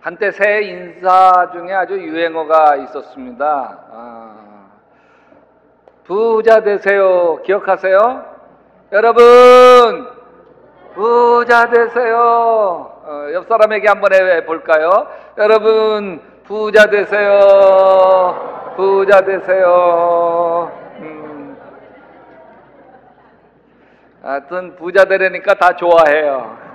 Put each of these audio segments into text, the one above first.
한때 새해 인사 중에 아주 유행어가 있었습니다. 부자 되세요. 기억하세요? 여러분, 부자 되세요. 옆 사람에게 한번 해볼까요? 여러분, 부자 되세요. 부자 되세요. 하여튼 부자 되려니까 다 좋아해요.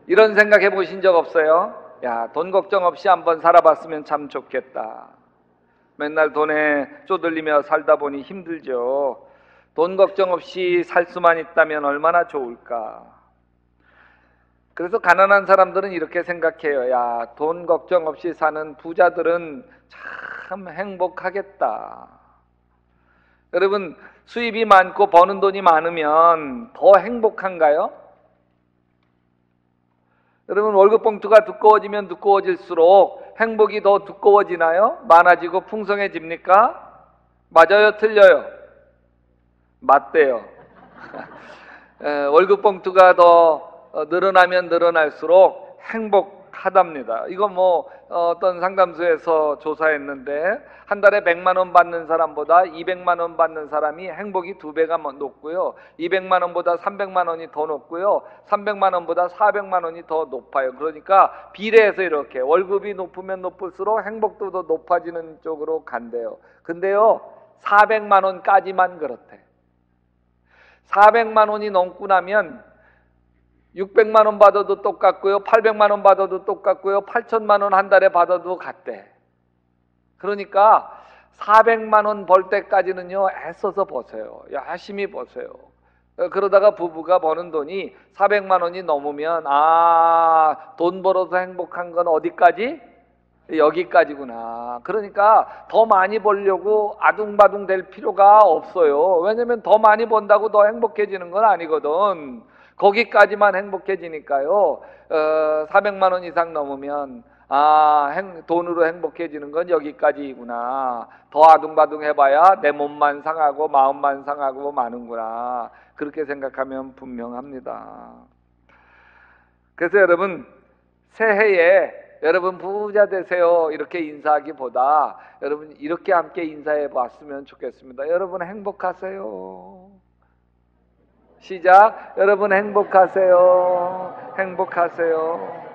이런 생각해 보신 적 없어요? 야, 돈 걱정 없이 한번 살아봤으면 참 좋겠다. 맨날 돈에 쪼들리며 살다 보니 힘들죠. 돈 걱정 없이 살 수만 있다면 얼마나 좋을까. 그래서 가난한 사람들은 이렇게 생각해요. 야, 돈 걱정 없이 사는 부자들은 참 행복하겠다. 여러분, 수입이 많고 버는 돈이 많으면 더 행복한가요? 여러분, 월급 봉투가 두꺼워지면 두꺼워질수록 행복이 더 두꺼워지나요? 많아지고 풍성해집니까? 맞아요? 틀려요? 맞대요. 월급 봉투가 더 늘어나면 늘어날수록 행복하답니다. 이거 어떤 상담소에서 조사했는데 한 달에 100만 원 받는 사람보다 200만 원 받는 사람이 행복이 2배가 높고요. 200만 원보다 300만 원이 더 높고요. 300만 원보다 400만 원이 더 높아요. 그러니까 비례해서 이렇게 월급이 높으면 높을수록 행복도 더 높아지는 쪽으로 간대요. 근데요, 400만 원까지만 그렇대. 400만 원이 넘고 나면 600만 원 받아도 똑같고요. 800만 원 받아도 똑같고요. 8천만 원 한 달에 받아도 같대. 그러니까 400만 원 벌 때까지는요, 애써서 버세요. 열심히 버세요. 그러다가 부부가 버는 돈이 400만 원이 넘으면 돈 벌어서 행복한 건 어디까지? 여기까지구나. 그러니까 더 많이 벌려고 아둥바둥 될 필요가 없어요. 왜냐면 더 많이 번다고 더 행복해지는 건 아니거든. 거기까지만 행복해지니까요. 400만 원 이상 넘으면 돈으로 행복해지는 건 여기까지구나. 더 아둥바둥 해봐야 내 몸만 상하고 마음만 상하고 마는구나. 그렇게 생각하면 분명합니다. 그래서 여러분, 새해에 여러분 부자 되세요 이렇게 인사하기보다 여러분 이렇게 함께 인사해 봤으면 좋겠습니다. 여러분 행복하세요. 시작. 여러분 행복하세요. 행복하세요.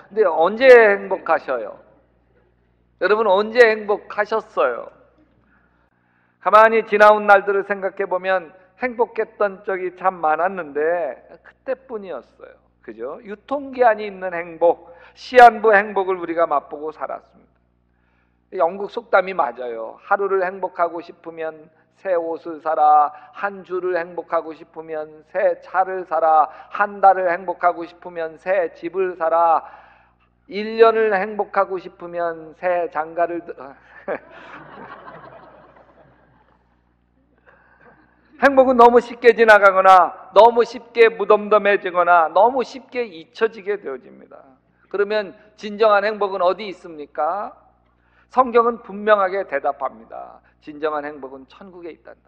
근데 언제 행복하셔요? 여러분 언제 행복하셨어요? 가만히 지나온 날들을 생각해 보면 행복했던 적이 참 많았는데 그때뿐이었어요. 그죠? 유통기한이 있는 행복, 시한부 행복을 우리가 맛보고 살았습니다. 영국 속담이 맞아요. 하루를 행복하고 싶으면 새 옷을 사라. 한 주를 행복하고 싶으면 새 차를 사라. 한 달을 행복하고 싶으면 새 집을 사라. 1년을 행복하고 싶으면 새 장가를 행복은 너무 쉽게 지나가거나 너무 쉽게 무덤덤해지거나 너무 쉽게 잊혀지게 되어집니다. 그러면 진정한 행복은 어디 있습니까? 성경은 분명하게 대답합니다. 진정한 행복은 천국에 있단다.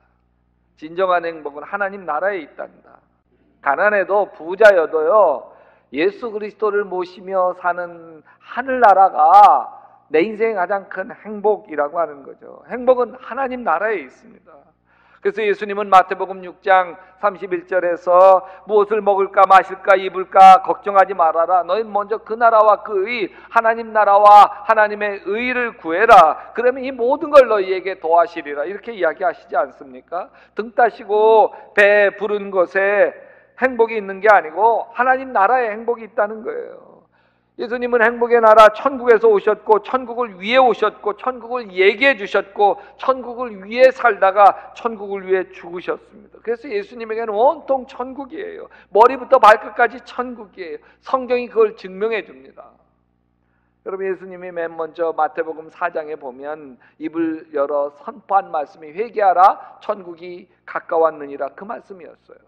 진정한 행복은 하나님 나라에 있단다. 가난해도 부자여도요, 예수 그리스도를 모시며 사는 하늘나라가 내 인생의 가장 큰 행복이라고 하는 거죠. 행복은 하나님 나라에 있습니다. 그래서 예수님은 마태복음 6장 31절에서 무엇을 먹을까 마실까 입을까 걱정하지 말아라. 너희는 먼저 그 나라와 그 의, 하나님 나라와 하나님의 의를 구해라. 그러면 이 모든 걸 너희에게 더하시리라. 이렇게 이야기하시지 않습니까? 등 따시고 배 부른 것에 행복이 있는 게 아니고 하나님 나라에 행복이 있다는 거예요. 예수님은 행복의 나라 천국에서 오셨고 천국을 위해 오셨고 천국을 얘기해 주셨고 천국을 위해 살다가 천국을 위해 죽으셨습니다. 그래서 예수님에게는 온통 천국이에요. 머리부터 발끝까지 천국이에요. 성경이 그걸 증명해 줍니다. 여러분, 예수님이 맨 먼저 마태복음 4장에 보면 입을 열어 선포한 말씀이 회개하라 천국이 가까웠느니라, 그 말씀이었어요.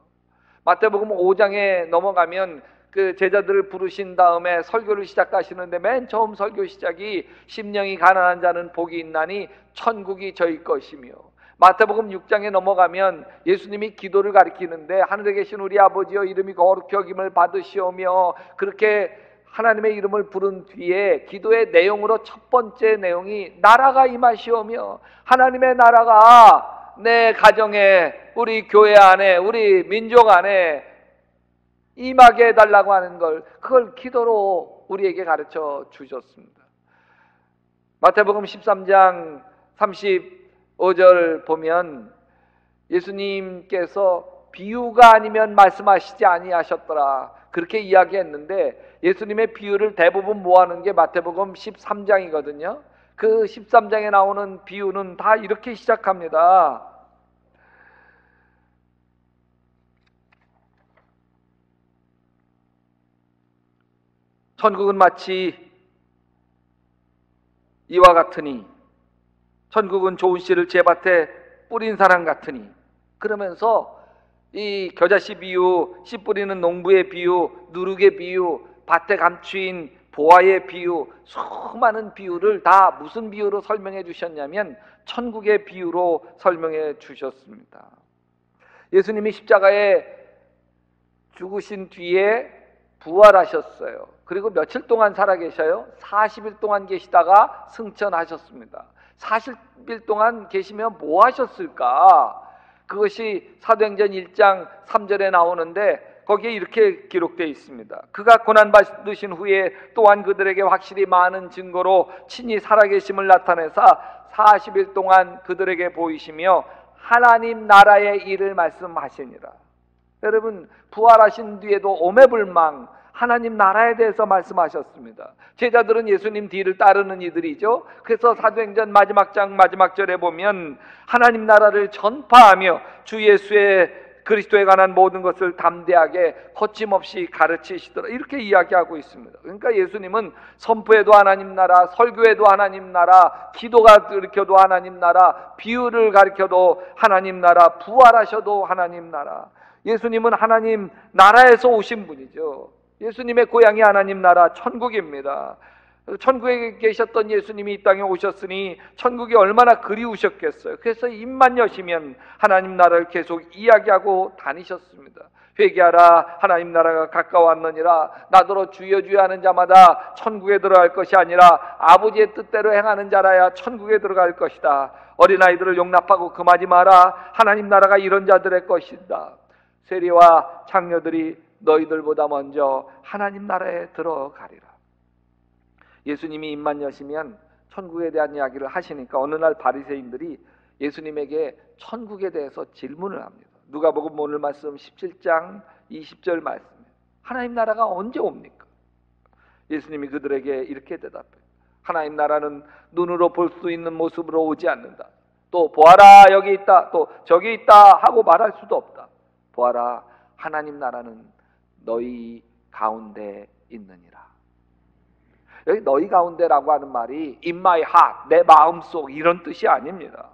마태복음 5장에 넘어가면 그 제자들을 부르신 다음에 설교를 시작하시는데 맨 처음 설교 시작이 심령이 가난한 자는 복이 있나니 천국이 저희 것이며, 마태복음 6장에 넘어가면 예수님이 기도를 가리키는데 하늘에 계신 우리 아버지여 이름이 거룩히 여김을 받으시오며 그렇게 하나님의 이름을 부른 뒤에 기도의 내용으로 첫 번째 내용이 나라가 임하시오며, 하나님의 나라가 내 가정에, 우리 교회 안에, 우리 민족 안에 임하게 해달라고 하는 걸, 그걸 기도로 우리에게 가르쳐 주셨습니다. 마태복음 13장 35절 보면 예수님께서 비유가 아니면 말씀하시지 아니하셨더라, 그렇게 이야기했는데, 예수님의 비유를 대부분 모아놓은 게 마태복음 13장이거든요. 그 13장에 나오는 비유는 다 이렇게 시작합니다. 천국은 마치 이와 같으니, 천국은 좋은 씨를 제 밭에 뿌린 사람 같으니, 그러면서 이 겨자씨 비유, 씨 뿌리는 농부의 비유, 누룩의 비유, 밭에 감추인 보화의 비유, 수많은 비유를 다 무슨 비유로 설명해 주셨냐면 천국의 비유로 설명해 주셨습니다. 예수님이 십자가에 죽으신 뒤에 부활하셨어요. 그리고 며칠 동안 살아계셔요? 40일 동안 계시다가 승천하셨습니다. 40일 동안 계시면 뭐 하셨을까? 그것이 사도행전 1장 3절에 나오는데 거기에 이렇게 기록되어 있습니다. 그가 고난받으신 후에 또한 그들에게 확실히 많은 증거로 친히 살아계심을 나타내사 40일 동안 그들에게 보이시며 하나님 나라의 일을 말씀하시니라. 여러분, 부활하신 뒤에도 오매불망 하나님 나라에 대해서 말씀하셨습니다. 제자들은 예수님 뒤를 따르는 이들이죠. 그래서 사도행전 마지막 장 마지막 절에 보면 하나님 나라를 전파하며 주 예수의 그리스도에 관한 모든 것을 담대하게 거침없이 가르치시더라, 이렇게 이야기하고 있습니다. 그러니까 예수님은 선포에도 하나님 나라, 설교에도 하나님 나라, 기도가 가르쳐도 하나님 나라, 비유를 가르쳐도 하나님 나라, 부활하셔도 하나님 나라. 예수님은 하나님 나라에서 오신 분이죠. 예수님의 고향이 하나님 나라 천국입니다. 천국에 계셨던 예수님이 이 땅에 오셨으니 천국이 얼마나 그리우셨겠어요. 그래서 입만 여시면 하나님 나라를 계속 이야기하고 다니셨습니다. 회개하라, 하나님 나라가 가까웠느니라. 나더러 주여 주여 하는 자마다 천국에 들어갈 것이 아니라 아버지의 뜻대로 행하는 자라야 천국에 들어갈 것이다. 어린아이들을 용납하고 금하지 마라. 하나님 나라가 이런 자들의 것이다. 세리와 창녀들이 너희들보다 먼저 하나님 나라에 들어가리라. 예수님이 입만 여시면 천국에 대한 이야기를 하시니까 어느 날 바리새인들이 예수님에게 천국에 대해서 질문을 합니다. 누가복음 오늘 말씀 17장 20절 말씀, 하나님 나라가 언제 옵니까? 예수님이 그들에게 이렇게 대답해요. 하나님 나라는 눈으로 볼 수 있는 모습으로 오지 않는다. 또 보아라 여기 있다, 또 저기 있다 하고 말할 수도 없다. 보아라, 하나님 나라는 너희 가운데 있느니라. 여기 너희 가운데라고 하는 말이 in my heart, 내 마음속, 이런 뜻이 아닙니다.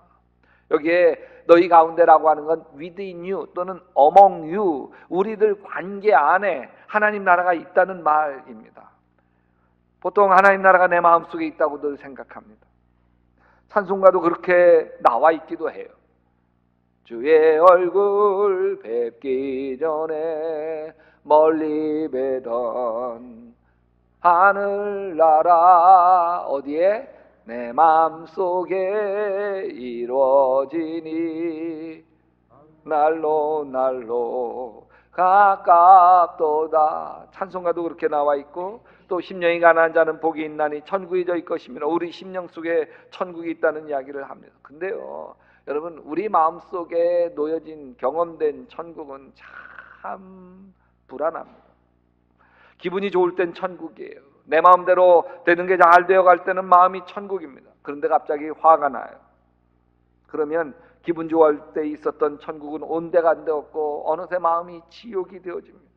여기에 너희 가운데라고 하는 건 within you 또는 among you, 우리들 관계 안에 하나님 나라가 있다는 말입니다. 보통 하나님 나라가 내 마음속에 있다고들 생각합니다. 찬송가도 그렇게 나와 있기도 해요. 주의 얼굴 뵙기 전에 멀리 뵈던 하늘나라 어디에? 내 마음속에 이루어지니 날로 날로 가깝도다. 찬송가도 그렇게 나와 있고, 또 심령이 가난한 자는 복이 있나니 천국이 저희 것이며, 우리 심령 속에 천국이 있다는 이야기를 합니다. 근데요 여러분, 우리 마음속에 놓여진 경험된 천국은 참 불안합니다. 기분이 좋을 땐 천국이에요. 내 마음대로 되는 게 잘 되어갈 때는 마음이 천국입니다. 그런데 갑자기 화가 나요. 그러면 기분 좋을 때 있었던 천국은 온데간데 없고 어느새 마음이 지옥이 되어집니다.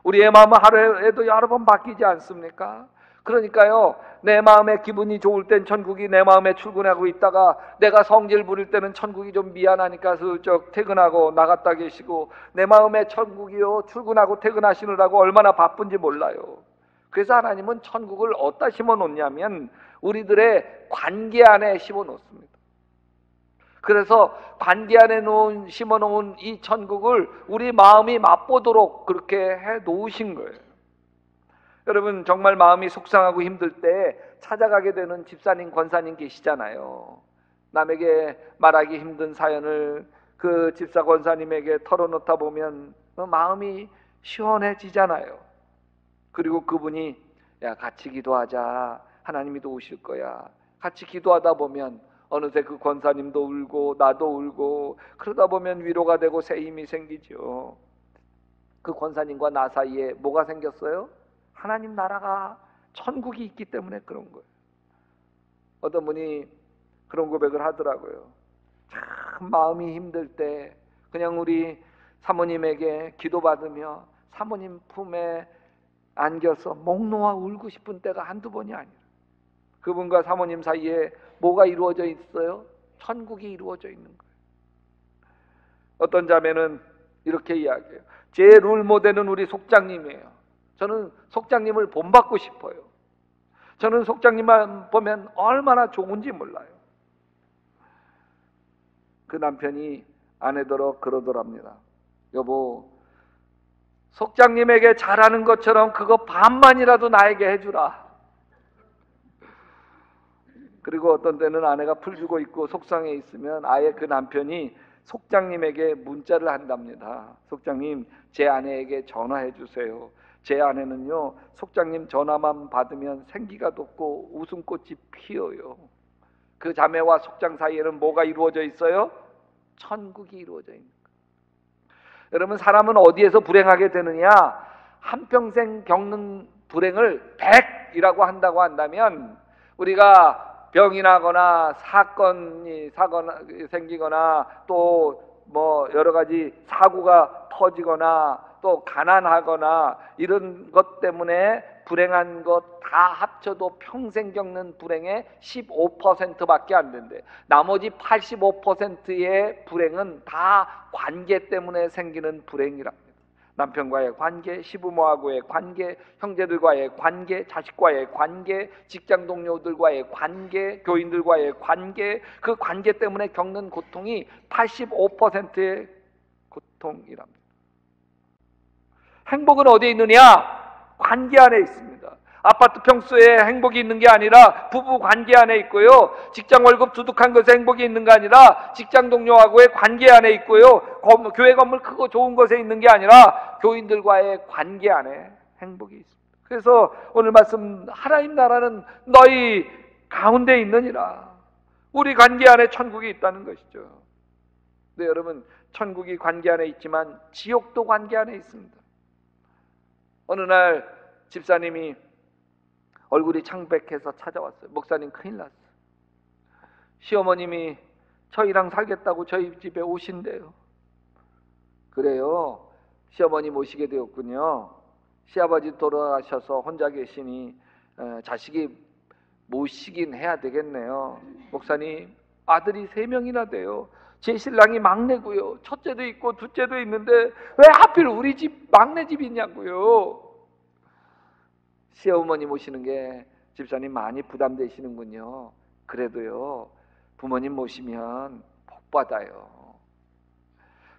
우리의 마음은 하루에도 여러 번 바뀌지 않습니까? 그러니까요, 내 마음에 기분이 좋을 땐 천국이 내 마음에 출근하고 있다가 내가 성질 부릴 때는 천국이 좀 미안하니까 슬쩍 퇴근하고 나갔다 계시고, 내 마음에 천국이요 출근하고 퇴근하시느라고 얼마나 바쁜지 몰라요. 그래서 하나님은 천국을 어디다 심어놓냐면 우리들의 관계 안에 심어놓습니다. 그래서 관계 안에 심어놓은 이 천국을 우리 마음이 맛보도록 그렇게 해놓으신 거예요. 여러분 정말 마음이 속상하고 힘들 때 찾아가게 되는 집사님, 권사님 계시잖아요. 남에게 말하기 힘든 사연을 그 집사 권사님에게 털어놓다 보면 마음이 시원해지잖아요. 그리고 그분이 야 같이 기도하자, 하나님이 도우실 거야. 같이 기도하다 보면 어느새 그 권사님도 울고 나도 울고 그러다 보면 위로가 되고 새 힘이 생기죠. 그 권사님과 나 사이에 뭐가 생겼어요? 하나님 나라가, 천국이 있기 때문에 그런 거예요. 어떤 분이 그런 고백을 하더라고요. 참 마음이 힘들 때 그냥 우리 사모님에게 기도받으며 사모님 품에 안겨서 목 놓아 울고 싶은 때가 한두 번이 아니라, 그분과 사모님 사이에 뭐가 이루어져 있어요? 천국이 이루어져 있는 거예요. 어떤 자매는 이렇게 이야기해요. 제 롤모델은 우리 속장님이에요. 저는 속장님을 본받고 싶어요. 저는 속장님만 보면 얼마나 좋은지 몰라요. 그 남편이 아내더러 그러더랍니다. 여보, 속장님에게 잘하는 것처럼 그거 반만이라도 나에게 해주라. 그리고 어떤 때는 아내가 풀주고 있고 속상해 있으면 아예 그 남편이 속장님에게 문자를 한답니다. 속장님, 제 아내에게 전화해 주세요. 제 아내는요, 속장님 전화만 받으면 생기가 돋고 웃음꽃이 피어요. 그 자매와 속장 사이에는 뭐가 이루어져 있어요? 천국이 이루어져 있는 거예요. 여러분, 사람은 어디에서 불행하게 되느냐? 한평생 겪는 불행을 100이라고 한다고 한다면, 우리가 병이 나거나 사건이 생기거나 또 뭐 여러 가지 사고가 터지거나 또 가난하거나 이런 것 때문에 불행한 것 다 합쳐도 평생 겪는 불행의 15%밖에 안 된대. 나머지 85%의 불행은 다 관계 때문에 생기는 불행이랍니다. 남편과의 관계, 시부모하고의 관계, 형제들과의 관계, 자식과의 관계, 직장 동료들과의 관계, 교인들과의 관계, 그 관계 때문에 겪는 고통이 85%의 고통이랍니다. 행복은 어디에 있느냐? 관계 안에 있습니다. 아파트 평수에 행복이 있는 게 아니라 부부 관계 안에 있고요. 직장 월급 두둑한 것에 행복이 있는 게 아니라 직장 동료하고의 관계 안에 있고요. 교회 건물 크고 좋은 것에 있는 게 아니라 교인들과의 관계 안에 행복이 있습니다. 그래서 오늘 말씀, 하나님 나라는 너희 가운데 있느니라. 우리 관계 안에 천국이 있다는 것이죠. 네, 여러분, 천국이 관계 안에 있지만 지옥도 관계 안에 있습니다. 어느 날 집사님이 얼굴이 창백해서 찾아왔어요. 목사님, 큰일 났어요. 시어머님이 저희랑 살겠다고 저희 집에 오신대요. 그래요. 시어머님 오시게 되었군요. 시아버지 돌아가셔서 혼자 계시니 자식이 모시긴 해야 되겠네요. 목사님, 아들이 3명이나 돼요. 제 신랑이 막내고요. 첫째도 있고 둘째도 있는데 왜 하필 우리 집 막내 집이 있냐고요. 시어머니 모시는 게 집사님 많이 부담되시는군요. 그래도요, 부모님 모시면 복 받아요.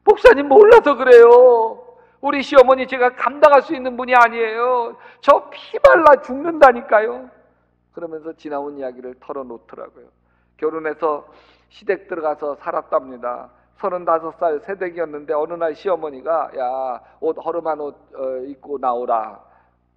목사님 몰라서 그래요. 우리 시어머니 제가 감당할 수 있는 분이 아니에요. 저 피말라 죽는다니까요. 그러면서 지나온 이야기를 털어놓더라고요. 결혼해서 시댁 들어가서 살았답니다. 35살 새댁이었는데 어느 날 시어머니가 야, 옷 허름한 옷 입고 나오라.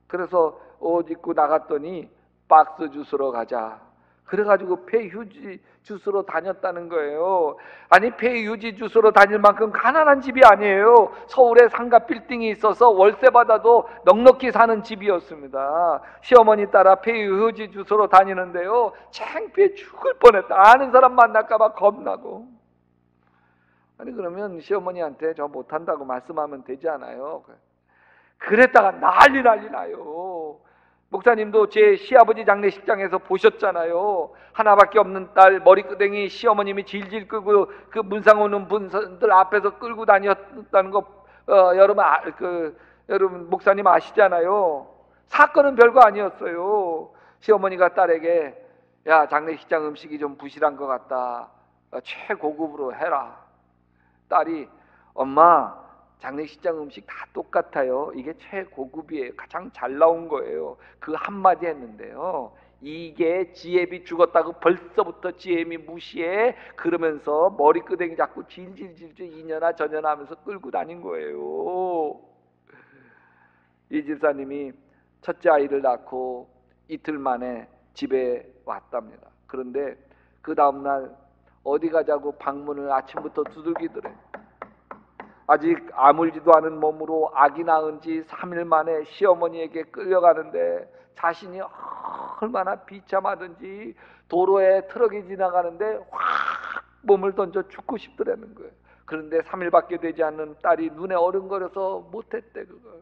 그래서 옷 입고 나갔더니 박스 주스러 가자. 그래가지고 폐휴지 주스러 다녔다는 거예요. 아니, 폐휴지 주스러 다닐 만큼 가난한 집이 아니에요. 서울에 상가 빌딩이 있어서 월세 받아도 넉넉히 사는 집이었습니다. 시어머니 따라 폐휴지 주스러 다니는데요, 창피해 죽을 뻔했다. 아는 사람 만날까 봐 겁나고. 아니, 그러면 시어머니한테 저 못한다고 말씀하면 되지 않아요? 그랬다가 난리 나요. 목사님도 제 시아버지 장례식장에서 보셨잖아요. 하나밖에 없는 딸 머리끄댕이 시어머님이 질질 끌고 그 문상 오는 분들 앞에서 끌고 다녔다는 거 여러분 목사님 아시잖아요. 사건은 별거 아니었어요. 시어머니가 딸에게 야, 장례식장 음식이 좀 부실한 것 같다. 최고급으로 해라. 딸이 엄마, 장례식장 음식 다 똑같아요. 이게 최고급이에요. 가장 잘 나온 거예요. 그 한마디 했는데요, 이게 지혜비 죽었다고 벌써부터 지혜비 무시해 그러면서 머리끄댕이 잡고 질질질질 이년아 저년아 하면서 끌고 다닌 거예요. 이 집사님이 첫째 아이를 낳고 이틀 만에 집에 왔답니다. 그런데 그 다음날 어디 가자고 방문을 아침부터 두들기더래. 아직 아물지도 않은 몸으로 아기 낳은 지 3일 만에 시어머니에게 끌려가는데 자신이 얼마나 비참하든지 도로에 트럭이 지나가는데 확 몸을 던져 죽고 싶더라는 거예요. 그런데 3일밖에 되지 않는 딸이 눈에 어른거려서 못했대 그걸.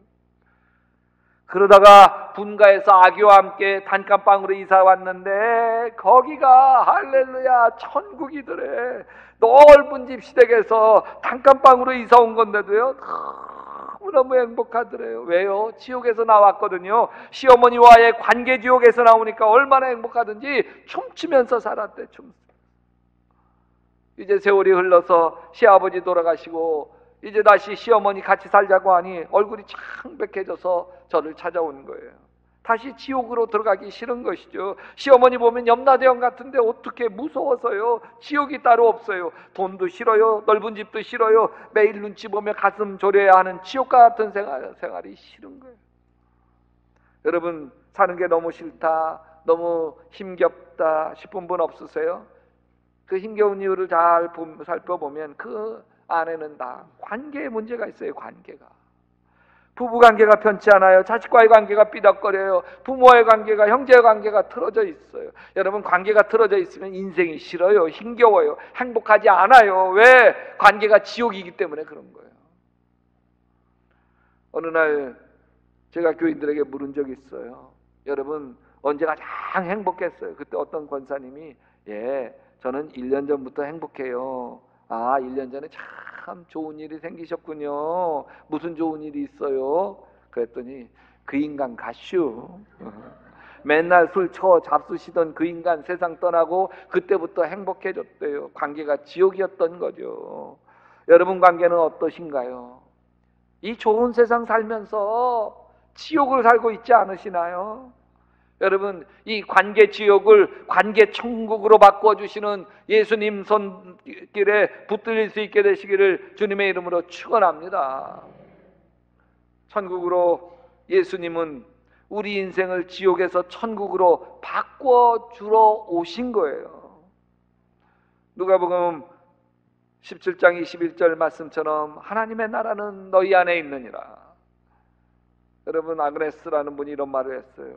그러다가 분가에서 아기와 함께 단칸방으로 이사 왔는데 거기가 할렐루야 천국이더래. 넓은 집 시댁에서 단칸방으로 이사 온 건데도요 너무너무 행복하더래요. 왜요? 지옥에서 나왔거든요. 시어머니와의 관계 지옥에서 나오니까 얼마나 행복하든지 춤추면서 살았대. 이제 세월이 흘러서 시아버지 돌아가시고 이제 다시 시어머니 같이 살자고 하니 얼굴이 창백해져서 저를 찾아오는 거예요. 다시 지옥으로 들어가기 싫은 것이죠. 시어머니 보면 염라대왕 같은데 어떻게 무서워서요. 지옥이 따로 없어요. 돈도 싫어요. 넓은 집도 싫어요. 매일 눈치 보며 가슴 졸여야 하는 지옥 같은 생활이 싫은 거예요. 여러분 사는 게 너무 싫다, 너무 힘겹다 싶은 분 없으세요? 그 힘겨운 이유를 잘 살펴보면 그 안에는 다 관계에 문제가 있어요. 관계가 부부관계가 편치 않아요. 자식과의 관계가 삐덕거려요. 부모와의 관계가, 형제의 관계가 틀어져 있어요. 여러분 관계가 틀어져 있으면 인생이 싫어요. 힘겨워요. 행복하지 않아요. 왜? 관계가 지옥이기 때문에 그런 거예요. 어느 날 제가 교인들에게 물은 적이 있어요. 여러분 언제 가장 행복했어요? 그때 어떤 권사님이 저는 1년 전부터 행복해요. 1년 전에 참 좋은 일이 생기셨군요. 무슨 좋은 일이 있어요? 그랬더니 그 인간 가슈. 맨날 술 잡수시던 그 인간 세상 떠나고 그때부터 행복해졌대요. 관계가 지옥이었던 거죠. 여러분 관계는 어떠신가요? 이 좋은 세상 살면서 지옥을 살고 있지 않으시나요? 여러분 이 관계 지옥을 관계 천국으로 바꿔주시는 예수님 손길에 붙들릴 수 있게 되시기를 주님의 이름으로 축원합니다. 천국으로 예수님은 우리 인생을 지옥에서 천국으로 바꿔주러 오신 거예요. 누가복음 17장 21절 말씀처럼 하나님의 나라는 너희 안에 있느니라. 여러분 아그네스라는 분이 이런 말을 했어요.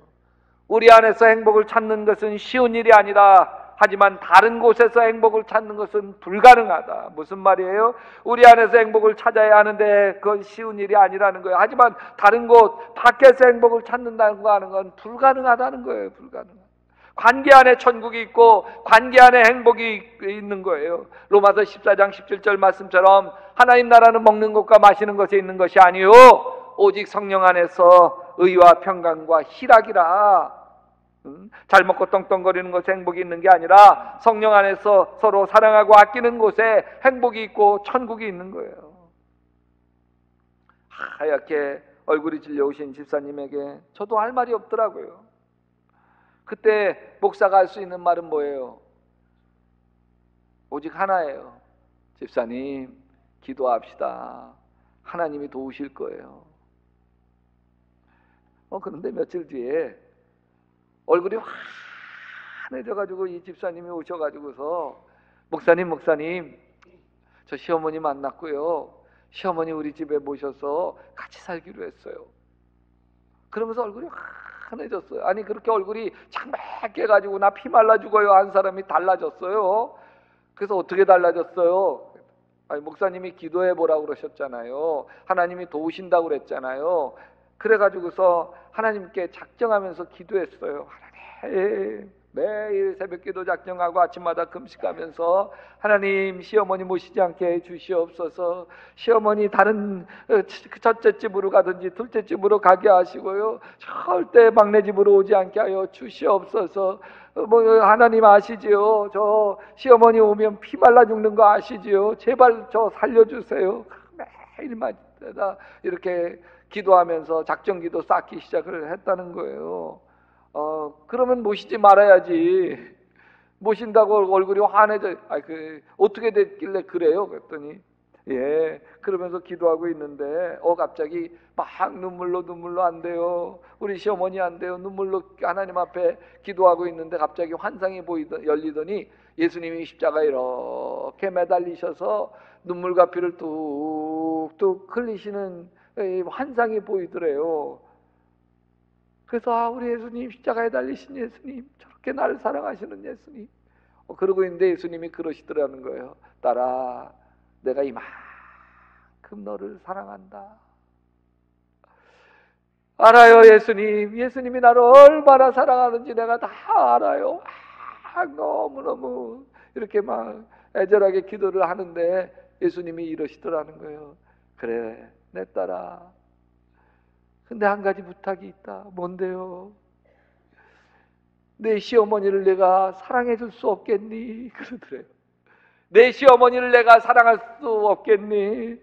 우리 안에서 행복을 찾는 것은 쉬운 일이 아니다. 하지만 다른 곳에서 행복을 찾는 것은 불가능하다. 무슨 말이에요? 우리 안에서 행복을 찾아야 하는데 그건 쉬운 일이 아니라는 거예요. 하지만 다른 곳 밖에서 행복을 찾는다는 거 하는 건 불가능하다는 거예요. 불가능하다. 관계 안에 천국이 있고 관계 안에 행복이 있는 거예요. 로마서 14장 17절 말씀처럼 하나님 나라는 먹는 것과 마시는 것에 있는 것이 아니요 오직 성령 안에서 의와 평강과 희락이라. 잘 먹고 떵떵거리는 것에 행복이 있는 게 아니라 성령 안에서 서로 사랑하고 아끼는 곳에 행복이 있고 천국이 있는 거예요. 하얗게 얼굴이 질려오신 집사님에게 저도 할 말이 없더라고요. 그때 목사가 할 수 있는 말은 뭐예요? 오직 하나예요. 집사님 기도합시다. 하나님이 도우실 거예요. 그런데 며칠 뒤에 얼굴이 환해져가지고 이 집사님이 오셔가지고서 목사님 저 시어머니 만났고요. 시어머니 우리 집에 모셔서 같이 살기로 했어요. 그러면서 얼굴이 환해졌어요. 아니 그렇게 얼굴이 창백해 가지고 나 피 말라 죽어요 한 사람이 달라졌어요. 그래서 어떻게 달라졌어요? 아니 목사님이 기도해 보라고 그러셨잖아요. 하나님이 도우신다고 그랬잖아요. 그래가지고서 하나님께 작정하면서 기도했어요. 하나님 매일 새벽기도 작정하고 아침마다 금식하면서 하나님 시어머니 모시지 않게 해주시옵소서. 시어머니 다른 첫째 집으로 가든지 둘째 집으로 가게 하시고요 절대 막내 집으로 오지 않게 하여 주시옵소서. 하나님 아시지요? 저 시어머니 오면 피 말라 죽는 거 아시지요? 제발 저 살려주세요. 매일만 내가 이렇게 기도하면서 작정기도 쌓기 시작을 했다는 거예요. 그러면 모시지 말아야지. 모신다고 얼굴이 환해져. 어떻게 됐길래 그래요? 그랬더니 그러면서 기도하고 있는데 갑자기 막 눈물로 안 돼요. 우리 시어머니 안 돼요. 눈물로 하나님 앞에 기도하고 있는데 갑자기 환상이 열리더니 예수님이 십자가에 이렇게 매달리셔서 눈물과 피를 뚝뚝 흘리시는 환상이 보이더래요. 그래서 우리 예수님, 십자가에 달리신 예수님, 저렇게 나를 사랑하시는 예수님. 그러고 있는데 예수님이 그러시더라는 거예요. 딸아, 내가 이만큼 너를 사랑한다. 알아요, 예수님. 예수님이 나를 얼마나 사랑하는지 내가 다 알아요. 너무너무 이렇게 막 애절하게 기도를 하는데 예수님이 이러시더라는 거예요. 그래, 내 딸아. 근데 한 가지 부탁이 있다. 뭔데요? 내 시어머니를 내가 사랑해 줄 수 없겠니? 그러더래요. 내 시어머니를 내가 사랑할 수 없겠니?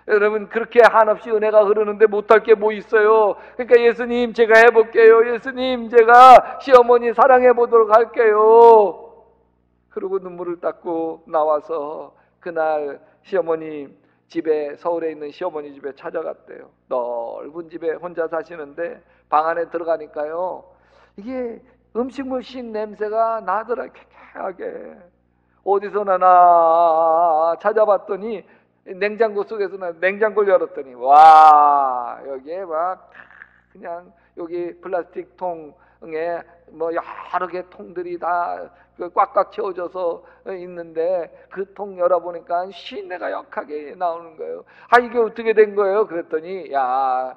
여러분, 그렇게 한없이 은혜가 흐르는데 못할 게 뭐 있어요? 그러니까 예수님, 제가 해볼게요. 예수님, 제가 시어머니 사랑해 보도록 할게요. 그리고 눈물을 닦고 나와서 그날 시어머니 집에, 서울에 있는 시어머니 집에 찾아갔대요. 넓은 집에 혼자 사시는데 방 안에 들어가니까요, 이게 음식물 신 냄새가 나더라. 쾌쾌하게. 어디서 나나 찾아봤더니 냉장고 속에서 냉장고를 열었더니 와, 여기에 막 그냥 여기 플라스틱 통에 뭐 여러 개 통들이 다 꽉꽉 채워져서 있는데 그 통 열어보니까 신내가 역하게 나오는 거예요. 이게 어떻게 된 거예요? 그랬더니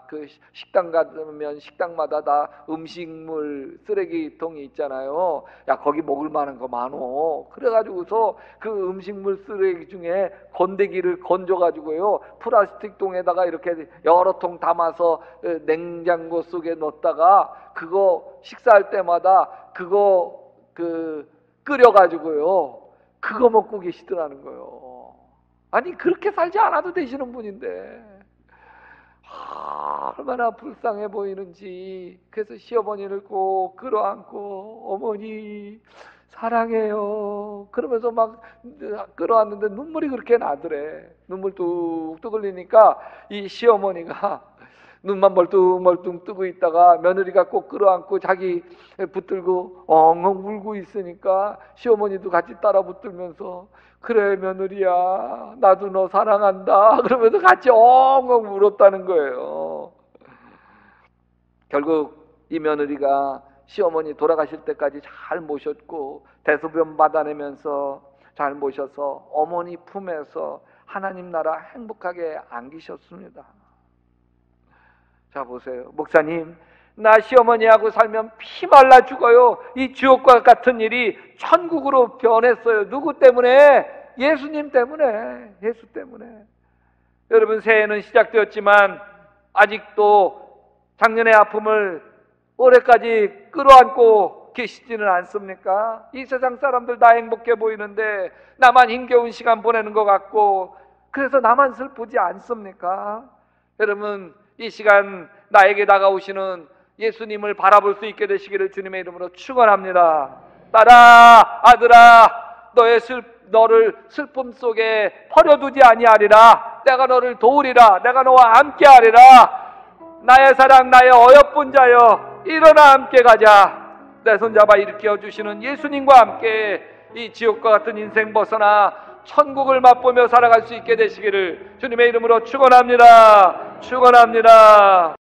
그 식당 가면 식당마다 다 음식물 쓰레기통이 있잖아요. 거기 먹을 만한 거 많어. 그래가지고서 그 음식물 쓰레기 중에 건더기를 건져가지고요, 플라스틱 통에다가 이렇게 여러 통 담아서 냉장고 속에 넣었다가 그거 식사할 때마다 그거 끓여가지고요, 그거 먹고 계시더라는 거예요. 아니, 그렇게 살지 않아도 되시는 분인데 얼마나 불쌍해 보이는지. 그래서 시어머니를 꼭 끌어안고 어머니 사랑해요 그러면서 막 끌어안는데 눈물이 그렇게 나더래. 눈물 뚝뚝 흘리니까 이 시어머니가 눈만 멀뚱멀뚱 뜨고 있다가 며느리가 꼭 끌어안고 자기 붙들고 엉엉 울고 있으니까 시어머니도 같이 따라 붙들면서 그래 며느리야, 나도 너 사랑한다 그러면서 같이 엉엉 울었다는 거예요. 결국 이 며느리가 시어머니 돌아가실 때까지 잘 모셨고 대소변 받아내면서 잘 모셔서 어머니 품에서 하나님 나라 행복하게 안기셨습니다. 자, 보세요. 목사님, 나 시어머니하고 살면 피 말라 죽어요. 이 지옥과 같은 일이 천국으로 변했어요. 누구 때문에? 예수님 때문에. 예수 때문에. 여러분, 새해는 시작되었지만 아직도 작년의 아픔을 올해까지 끌어안고 계시지는 않습니까? 이 세상 사람들 다 행복해 보이는데 나만 힘겨운 시간 보내는 것 같고, 그래서 나만 슬프지 않습니까? 여러분, 이 시간 나에게 다가오시는 예수님을 바라볼 수 있게 되시기를 주님의 이름으로 축원합니다. 딸아, 아들아, 너를 슬픔 속에 버려두지 아니하리라. 내가 너를 도우리라. 내가 너와 함께하리라. 나의 사랑, 나의 어여쁜 자여, 일어나 함께 가자. 내 손잡아 일으켜 주시는 예수님과 함께 이 지옥과 같은 인생 벗어나 천국을 맛보며 살아갈 수 있게 되시기를 주님의 이름으로 축원합니다. 축원합니다.